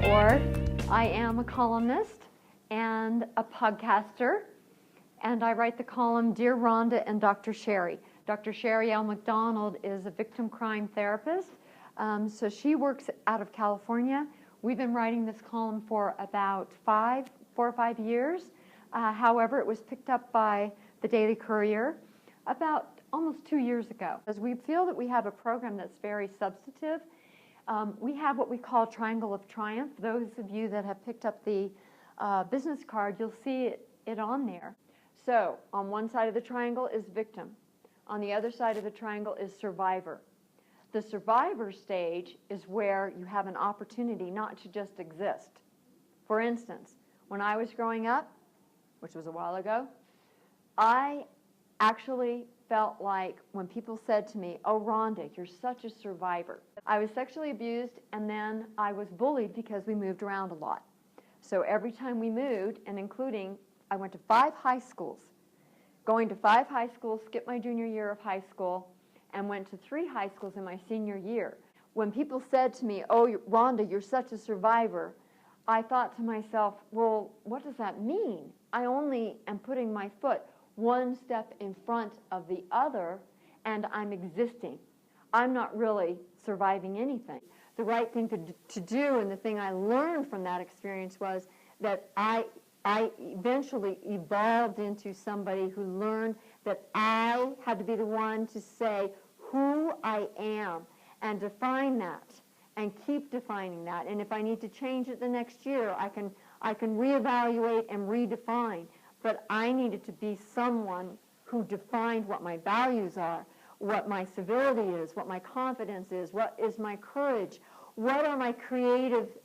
Orr. I am a columnist and a podcaster, and I write the column Dear Rhonda and Dr. Sherry. Dr. Sherry L. McDonald is a victim crime therapist, so she works out of California. We've been writing this column for about 4 or 5 years. However, it was picked up by the Daily Courier about almost 2 years ago. As we feel that we have a program that's very substantive, we have what we call Triangle of Triumph. Those of you that have picked up the business card, you'll see it on there. So on one side of the triangle is victim. On the other side of the triangle is survivor. The survivor stage is where you have an opportunity not to just exist. For instance, when I was growing up, which was a while ago, I actually felt like when people said to me, "Oh, Rhonda, you're such a survivor." I was sexually abused, and then I was bullied because we moved around a lot. So every time we moved, and including, I went to 5 high schools. Going to 5 high schools, skipped my junior year of high school, and went to 3 high schools in my senior year. When people said to me, "Oh, Rhonda, you're such a survivor," I thought to myself, well, what does that mean? I only am putting my foot one step in front of the other, and I'm existing. I'm not really surviving anything. The right thing to do, and the thing I learned from that experience, was that I eventually evolved into somebody who learned that I had to be the one to say who I am and define that and keep defining that. And if I need to change it the next year, I can reevaluate and redefine. But I needed to be someone who defined what my values are, what my civility is, what my confidence is, what is my courage, what are my creative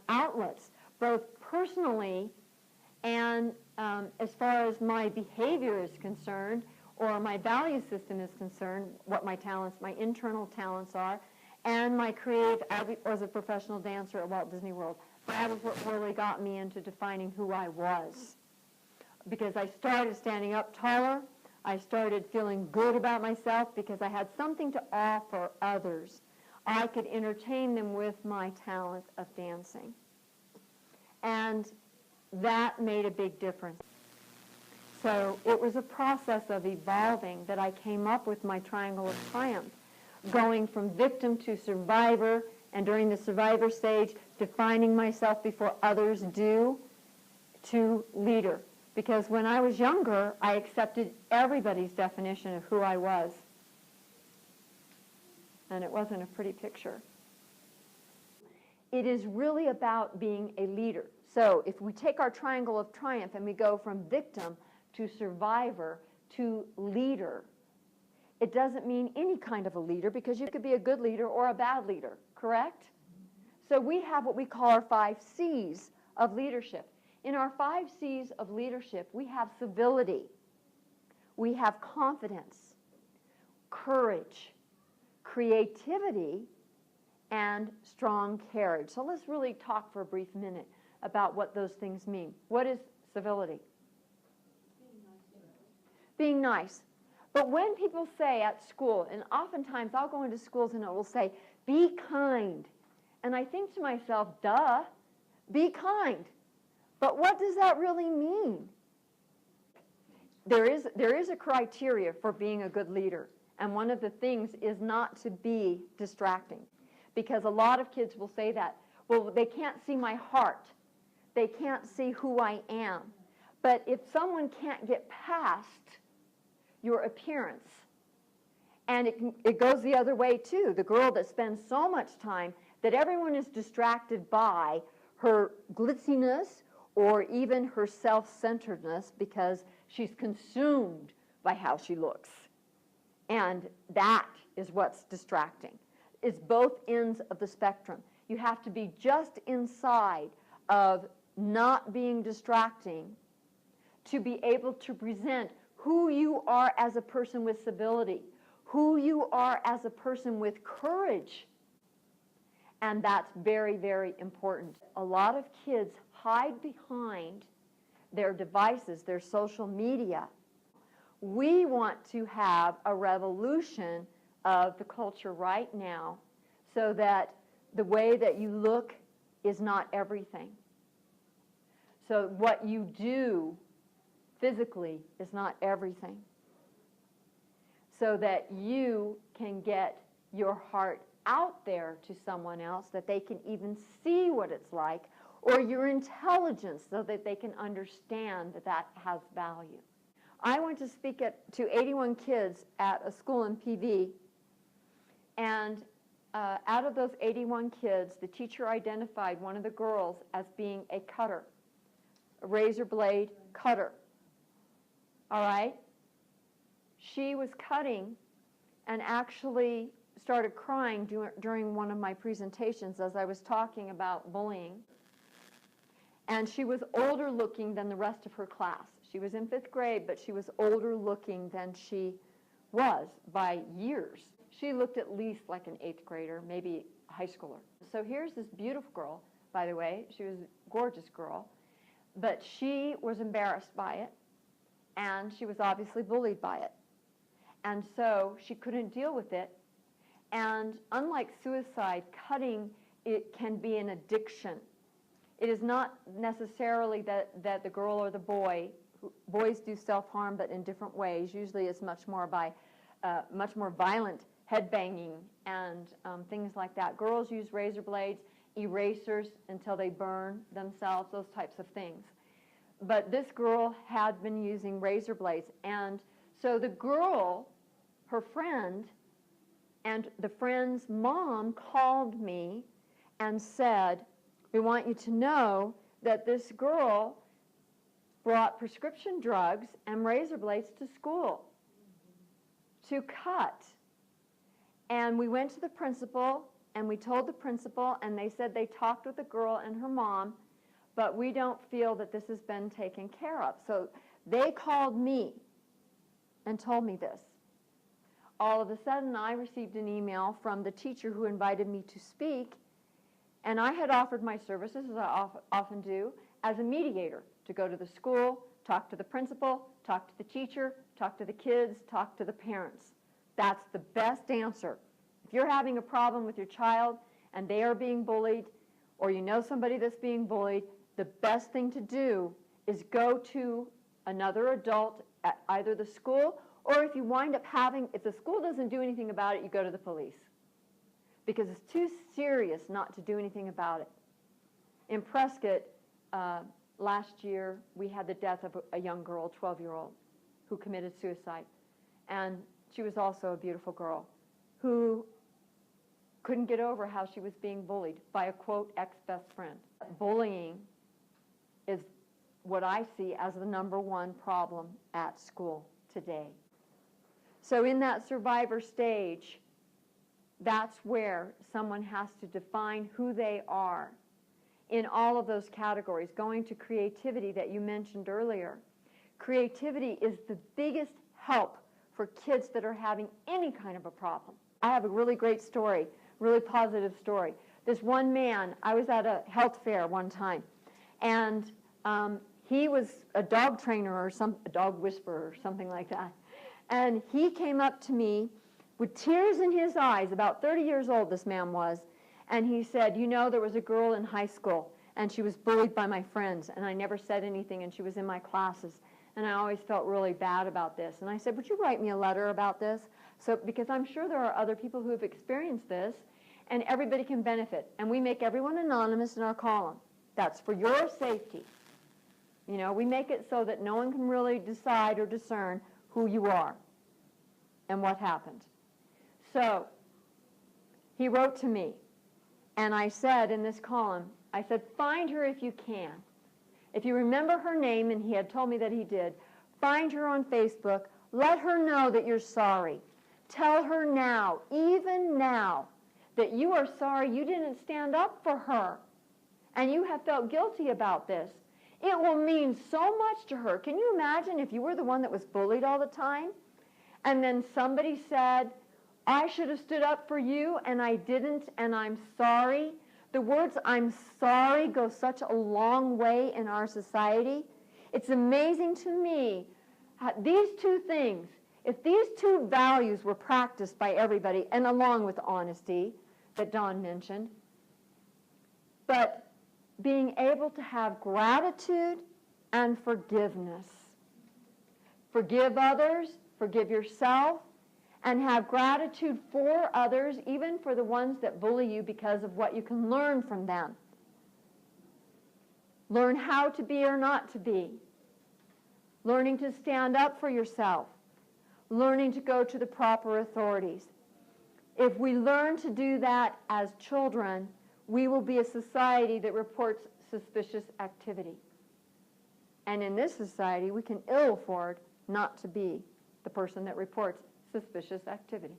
outlets, both personally and as far as my behavior is concerned, or my value system is concerned, what my talents, my internal talents are, and my creative. I was a professional dancer at Walt Disney World. That was what really got me into defining who I was. Because I started standing up taller, I started feeling good about myself because I had something to offer others. I could entertain them with my talent of dancing. And that made a big difference. So it was a process of evolving that I came up with my Triangle of Triumph, going from victim to survivor, and during the survivor stage, defining myself before others do, to leader. Because when I was younger, I accepted everybody's definition of who I was. And it wasn't a pretty picture. It is really about being a leader. So if we take our Triangle of Triumph and we go from victim to survivor to leader, it doesn't mean any kind of a leader, because you could be a good leader or a bad leader, correct? So we have what we call our 5 C's of leadership. In our 5 C's of leadership, we have civility, we have confidence, courage, creativity, and strong carriage. So let's really talk for a brief minute about what those things mean. What is civility? Being nice. But when people say at school, and oftentimes I'll go into schools and it will say, "Be kind." And I think to myself, duh, be kind. But what does that really mean? There is a criteria for being a good leader, and one of the things is not to be distracting, because a lot of kids will say that, well, they can't see my heart, they can't see who I am. But if someone can't get past your appearance, and it goes the other way too, the girl that spends so much time that everyone is distracted by her glitziness, or even her self-centeredness, because she's consumed by how she looks. And that is what's distracting. It's both ends of the spectrum. You have to be just inside of not being distracting to be able to present who you are as a person with civility, who you are as a person with courage. And that's very, very important. A lot of kids hide behind their devices, their social media. We want to have a revolution of the culture right now, so that the way that you look is not everything. So what you do physically is not everything. So that you can get your heart out there to someone else, that they can even see what it's like, or your intelligence, so that they can understand that that has value. I went to speak to 81 kids at a school in PV, and out of those 81 kids, the teacher identified one of the girls as being a cutter, a razor blade cutter. All right? She was cutting and actually started crying during one of my presentations as I was talking about bullying. And she was older looking than the rest of her class. She was in 5th grade, but she was older looking than she was by years. She looked at least like an 8th grader, maybe a high schooler. So here's this beautiful girl, by the way. She was a gorgeous girl. But she was embarrassed by it, and she was obviously bullied by it. And so she couldn't deal with it. And unlike suicide, cutting, it can be an addiction. It is not necessarily that the girl or the boy, boys do self-harm, but in different ways. Usually it's much more by much more violent headbanging and things like that. Girls use razor blades, erasers until they burn themselves, those types of things. But this girl had been using razor blades. And so the girl, her friend, and the friend's mom called me and said, "We want you to know that this girl brought prescription drugs and razor blades to school to cut." And we went to the principal, and we told the principal, and they said they talked with the girl and her mom, but we don't feel that this has been taken care of. So they called me and told me this. All of a sudden, I received an email from the teacher who invited me to speak, and I had offered my services, as I often do, as a mediator, to go to the school, talk to the principal, talk to the teacher, talk to the kids, talk to the parents. That's the best answer. If you're having a problem with your child and they are being bullied, or you know somebody that's being bullied, the best thing to do is go to another adult at either the school, or if you wind up if the school doesn't do anything about it, you go to the police. Because it's too serious not to do anything about it. In Prescott, last year, we had the death of a young girl, 12-year-old, who committed suicide. And she was also a beautiful girl who couldn't get over how she was being bullied by a, quote, ex-best friend. Bullying is what I see as the #1 problem at school today. So in that survivor stage, that's where someone has to define who they are in all of those categories. Going to creativity that you mentioned earlier. Creativity is the biggest help for kids that are having any kind of a problem. I have a really great story, really positive story. This one man, I was at a health fair one time, and he was a dog trainer or a dog whisperer or something like that. And he came up to me with tears in his eyes, about 30 years old this man was, and he said, "You know, there was a girl in high school, and she was bullied by my friends, and I never said anything, and she was in my classes, and I always felt really bad about this." And I said, "Would you write me a letter about this? Because I'm sure there are other people who have experienced this, and everybody can benefit. And we make everyone anonymous in our column. That's for your safety. You know, we make it so that no one can really decide or discern who you are and what happened." So he wrote to me, and I said in this column, I said, "Find her if you can. If you remember her name," and he had told me that he did, "find her on Facebook. Let her know that you're sorry. Tell her now, even now, that you are sorry you didn't stand up for her, and you have felt guilty about this. It will mean so much to her." Can you imagine if you were the one that was bullied all the time, and then somebody said, "I should have stood up for you, and I didn't, and I'm sorry." The words "I'm sorry" go such a long way in our society. It's amazing to me how these two things, if these two values were practiced by everybody, and along with honesty that Dawn mentioned, but being able to have gratitude and forgiveness. Forgive others, forgive yourself, and have gratitude for others, even for the ones that bully you, because of what you can learn from them. Learn how to be or not to be. Learning to stand up for yourself. Learning to go to the proper authorities. If we learn to do that as children, we will be a society that reports suspicious activity. And in this society, we can ill afford not to be the person that reports suspicious activity.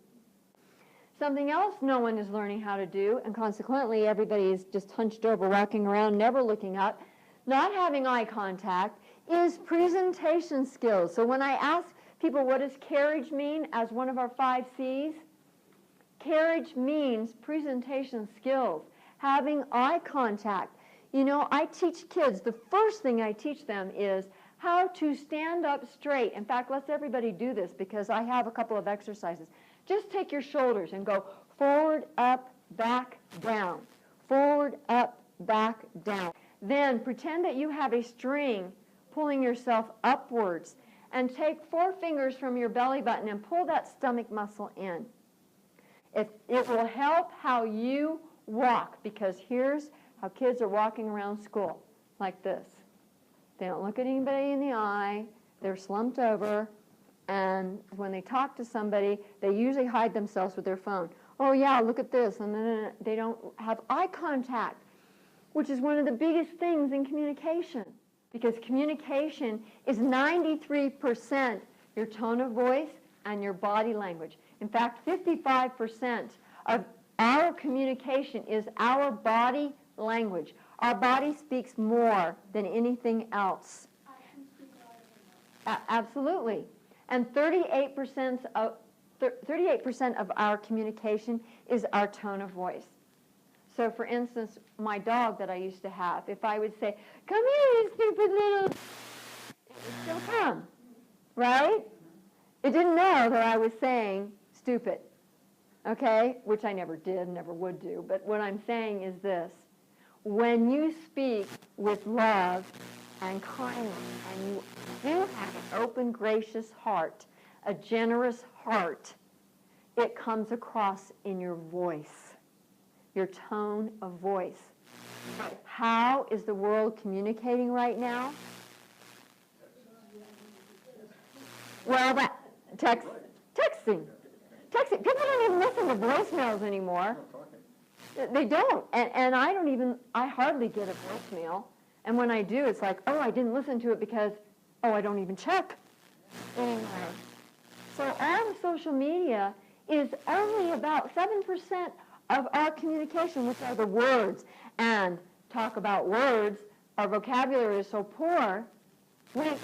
Something else no one is learning how to do, and consequently everybody is just hunched over, walking around, never looking up, not having eye contact, is presentation skills. So when I ask people, what does carriage mean as one of our 5 C's? Carriage means presentation skills, having eye contact. You know, I teach kids, the first thing I teach them is how to stand up straight. In fact, let's everybody do this because I have a couple of exercises. Just take your shoulders and go forward, up, back, down. Forward, up, back, down. Then pretend that you have a string pulling yourself upwards, and take 4 fingers from your belly button and pull that stomach muscle in. It will help how you walk, because here's how kids are walking around school, like this. They don't look at anybody in the eye, they're slumped over, and when they talk to somebody, they usually hide themselves with their phone. Oh yeah, look at this, and then they don't have eye contact, which is one of the biggest things in communication, because communication is 93% your tone of voice and your body language. In fact, 55% of our communication is our body language. Our body speaks more than anything else. Absolutely. And 38% of our communication is our tone of voice. So, for instance, my dog that I used to have, if I would say, "Come here, you stupid little," it would still come, right? It didn't know that I was saying stupid, okay? Which I never did, never would do. But what I'm saying is this. When you speak with love and kindness, and you do have an open, gracious heart, a generous heart, it comes across in your voice, your tone of voice. How is the world communicating right now? Well, texting. People don't even listen to voicemails anymore. They don't. And I hardly get a voicemail. And when I do, it's like, oh, I didn't listen to it because, I don't even check anymore. So all of social media is only about 7% of our communication, which are the words. And talk about words, our vocabulary is so poor, we can't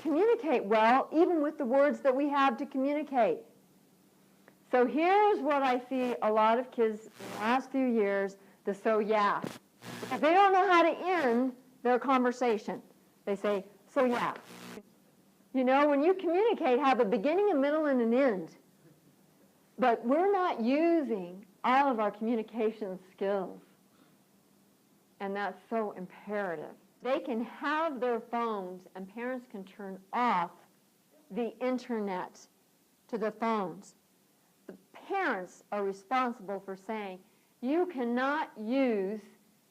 communicate well, even with the words that we have to communicate. So here's what I see a lot of kids in the last few years, the so yeah. Because they don't know how to end their conversation. They say, so yeah. You know, when you communicate, have a beginning, a middle, and an end. But we're not using all of our communication skills. And that's so imperative. They can have their phones, and parents can turn off the internet to the phones. The parents are responsible for saying, you cannot use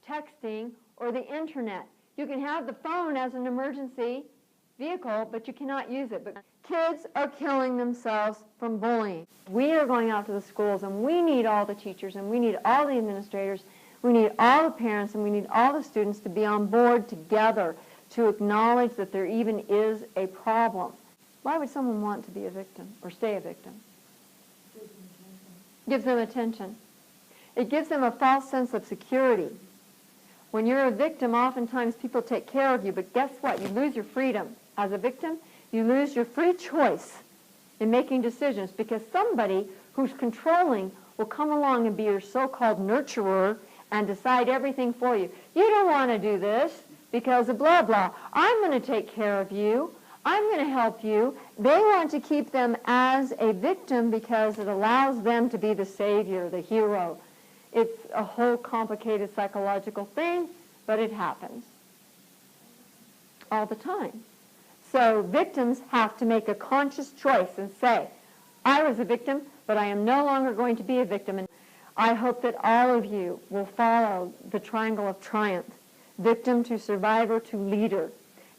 texting or the internet. You can have the phone as an emergency vehicle, but you cannot use it. But kids are killing themselves from bullying. We are going out to the schools, and we need all the teachers, and we need all the administrators, we need all the parents, and we need all the students to be on board together to acknowledge that there even is a problem. Why would someone want to be a victim or stay a victim? Gives them attention. It gives them a false sense of security. When you're a victim, oftentimes people take care of you, but guess what? You lose your freedom. As a victim, you lose your free choice in making decisions, because somebody who's controlling will come along and be your so-called nurturer and decide everything for you. You don't want to do this because of blah, blah. I'm going to take care of you. I'm going to help you. They want to keep them as a victim because it allows them to be the savior, the hero. It's a whole complicated psychological thing but it happens all the time. So victims have to make a conscious choice and say, I was a victim, but I am no longer going to be a victim. And I hope that all of you will follow the triangle of triumph, victim to survivor to leader.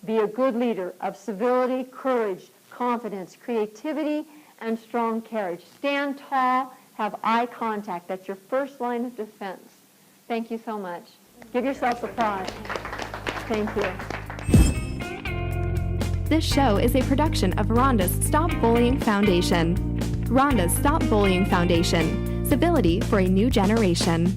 Be a good leader of civility, courage, confidence, creativity, and strong carriage. Stand tall, have eye contact. That's your first line of defense. Thank you so much. Give yourselves applause. Thank you. This show is a production of Rhonda's Stop Bullying Foundation. Rhonda's Stop Bullying Foundation. Civility for a new generation.